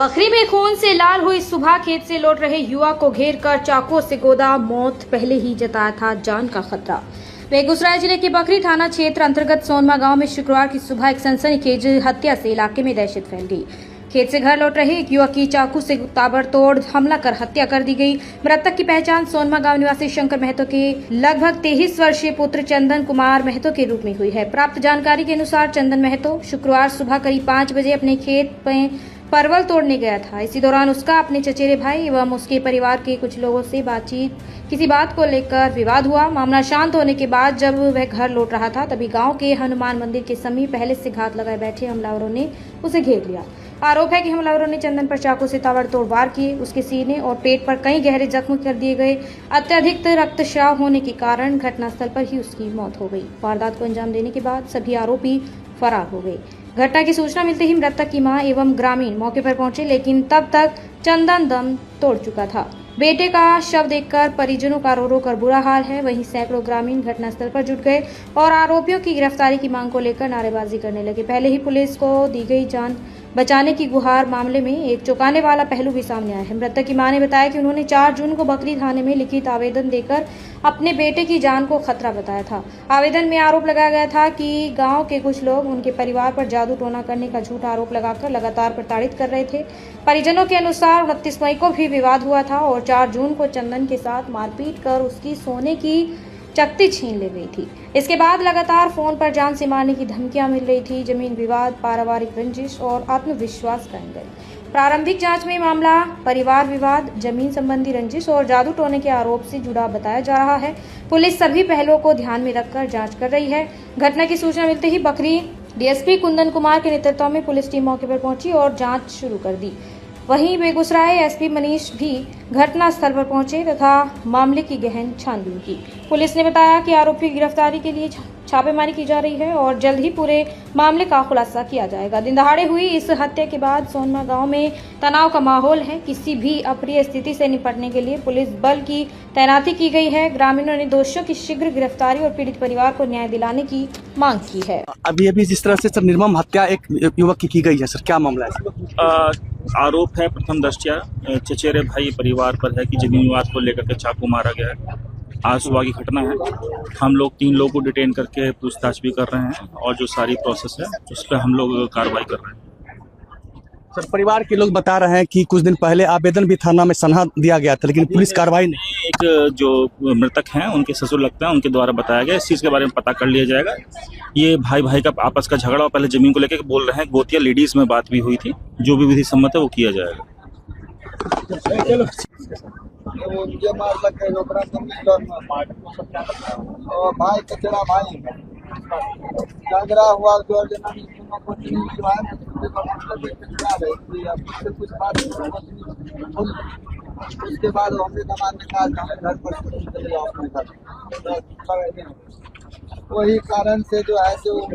बकरी में खून से लाल हुई सुबह खेत से लौट रहे युवक को घेर कर चाकू से गोदा, मौत पहले ही जताया था जान का खतरा। बेगूसराय जिले के बकरी थाना क्षेत्र अंतर्गत सोनमा गांव में शुक्रवार की सुबह एक सनसनीखेज हत्या से इलाके में दहशत फैल गई। खेत से घर लौट रहे एक युवक की चाकू से ताबड़तोड़ हमला कर हत्या कर दी गई। मृतक की पहचान सोनमा गांव निवासी शंकर महतो के लगभग 23 वर्षीय पुत्र चंदन कुमार महतो के रूप में हुई है। प्राप्त जानकारी के अनुसार चंदन महतो शुक्रवार सुबह करीब 5 बजे अपने खेत में परवल तोड़ने गया था। इसी दौरान उसका अपने चचेरे भाई एवं उसके परिवार के कुछ लोगों से किसी बात को लेकर विवाद हुआ। मामला शांत होने के बाद जब वह घर लौट रहा था तभी गांव के हनुमान मंदिर के समीप पहले से घात लगाए बैठे हमलावरों ने उसे घेर लिया। आरोप है कि हमलावरों ने चंदन पर चाकू से ताबड़तोड़ वार किए। उसके सीने और पेट पर कई गहरे जख्म कर दिए गए। अत्यधिक रक्तस्राव होने के कारण घटनास्थल पर ही उसकी मौत हो गई। वारदात को अंजाम देने के बाद सभी आरोपी फरार हो गए। घटना की सूचना मिलते ही मृतक की मां एवं ग्रामीण मौके पर पहुंचे, लेकिन तब तक चंदन दम तोड़ चुका था। बेटे का शव देखकर परिजनों का रो रो कर बुरा हाल है। वहीं सैकड़ों ग्रामीण घटनास्थल पर जुट गए और आरोपियों की गिरफ्तारी की मांग को लेकर नारेबाजी करने लगे। पहले ही पुलिस को दी गई जान बचाने की गुहार मामले में एक चौंकाने वाला पहलू भी सामने आया है। मृतक की मां ने बताया कि उन्होंने 4 जून को बकरी थाने में लिखित आवेदन देकर अपने बेटे की जान को खतरा बताया था। आवेदन में आरोप लगाया गया था कि गांव के कुछ लोग उनके परिवार पर जादू टोना करने का झूठा आरोप लगाकर लगातार प्रताड़ित कर रहे थे। परिजनों के अनुसार 29 मई को भी विवाद हुआ था और 4 जून को चंदन के साथ मारपीट कर उसकी सोने की चकती छीन ली गई थी। इसके बाद लगातार फोन पर जान से मारने की धमकियां मिल रही थी। जमीन विवाद, पारिवारिक रंजिश और आत्मविश्वास का एंगल। प्रारंभिक जांच में मामला परिवार विवाद, जमीन संबंधी रंजिश और जादू टोने के आरोप से जुड़ा बताया जा रहा है। पुलिस सभी पहलुओं को ध्यान में रखकर जांच कर रही है। घटना की सूचना मिलते ही बकरी डीएसपी कुंदन कुमार के नेतृत्व में पुलिस टीम मौके पर पहुंची और जांच शुरू कर दी। वहीं बेगूसराय एसपी मनीष भी घटनास्थल पर पहुंचे तथा मामले की गहन छानबीन की। पुलिस ने बताया कि आरोपी की गिरफ्तारी के लिए छापेमारी की जा रही है और जल्द ही पूरे मामले का खुलासा किया जाएगा। दिन दहाड़े हुई इस हत्या के बाद सोनमा गांव में तनाव का माहौल है। किसी भी अप्रिय स्थिति से निपटने के लिए पुलिस बल की तैनाती की गई है। ग्रामीणों ने दोषियों की शीघ्र गिरफ्तारी और पीड़ित परिवार को न्याय दिलाने की मांग की है। अभी जिस तरह से सर निर्मम हत्या एक युवक की गई है, सर क्या मामला है? आरोप है प्रथम दृष्टया चचेरे भाई परिवार पर है कि जमीन विवाद को लेकर के चाकू मारा गया है। आज सुबह की घटना है। हम लोग 3 लोगों को डिटेन करके पूछताछ भी कर रहे हैं और जो सारी प्रोसेस है उस पर हम लोग कार्रवाई कर रहे हैं। सर परिवार के लोग बता रहे हैं कि कुछ दिन पहले आवेदन भी थाना में सन्हा दिया गया था, लेकिन पुलिस कार्रवाई नहीं। एक जो मृतक हैं उनके ससुर लगता है, उनके द्वारा बताया गया। इस चीज़ के बारे में पता कर लिया जाएगा। ये भाई भाई का आपस का झगड़ा पहले जमीन को लेकर बोल रहे हैं। गोतिया लेडीज में बात भी हुई थी। जो भी विधि सम्मत है वो किया जाएगा। भाई कचरा भाई झगड़ा हुआ तो कुछ बात उसके बाद हमने दमाद में कहा घर पर वही कारण से जो है जो